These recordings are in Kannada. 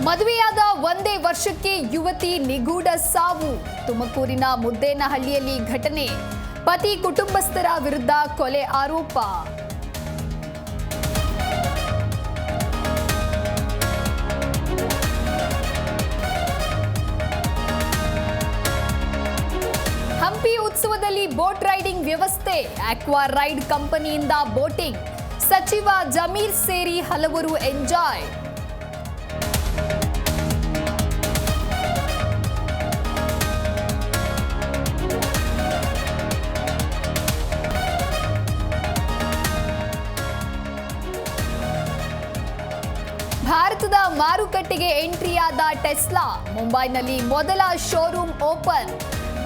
ಮದುವೆಯಾದ ಒಂದೇ ವರ್ಷಕ್ಕೆ ಯುವತಿ ನಿಗೂಢ ಸಾವು. ತುಮಕೂರಿನ ಮುದ್ದೇನಹಳ್ಳಿಯಲ್ಲಿ ಘಟನೆ. ಪತಿ ಕುಟುಂಬಸ್ಥರ ವಿರುದ್ಧ ಕೊಲೆ ಆರೋಪ. ಹಂಪಿ ಉತ್ಸವದಲ್ಲಿ ಬೋಟ್ ರೈಡಿಂಗ್ ವ್ಯವಸ್ಥೆ. ಆಕ್ವಾ ರೈಡ್ ಕಂಪನಿಯಿಂದ ಬೋಟಿಂಗ್. ಸಚಿವ ಜಮೀರ್ ಸೇರಿ ಹಲವರು ಎಂಜಾಯ್. ಭಾರತದ ಮಾರುಕಟ್ಟೆಗೆ ಎಂಟ್ರಿಯಾದ ಟೆಸ್ಲಾ. ಮುಂಬೈನಲ್ಲಿ ಮೊದಲ ಶೋರೂಮ್ ಓಪನ್.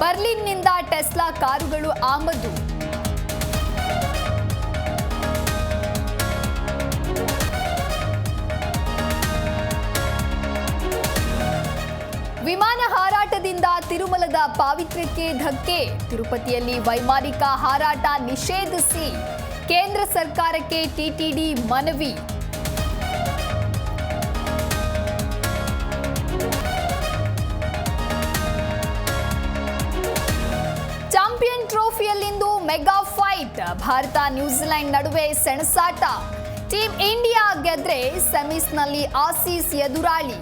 ಬರ್ಲಿನ್ನಿಂದ ಟೆಸ್ಲಾ ಕಾರುಗಳು ಆಮದು. ವಿಮಾನ ಹಾರಾಟದಿಂದ ತಿರುಮಲದ ಪಾವಿತ್ರ್ಯಕ್ಕೆ ಧಕ್ಕೆ. ತಿರುಪತಿಯಲ್ಲಿ ವೈಮಾನಿಕ ಹಾರಾಟ ನಿಷೇಧಿಸಿ ಕೇಂದ್ರ ಸರ್ಕಾರಕ್ಕೆ ಟಿಟಿಡಿ ಮನವಿ. ಚಾಂಪಿಯನ್ ಟ್ರೋಫಿಯಲ್ಲಿಂದು ಮೆಗಾ ಫೈಟ್. ಭಾರತ ನ್ಯೂಜಿಲೆಂಡ್ ನಡುವೆ ಸೆಣಸಾಟ. ಟೀಮ್ ಇಂಡಿಯಾ ಗೆದ್ರೆ ಸೆಮೀಸ್ನಲ್ಲಿ ಆಸೀಸ್ ಎದುರಾಳಿ.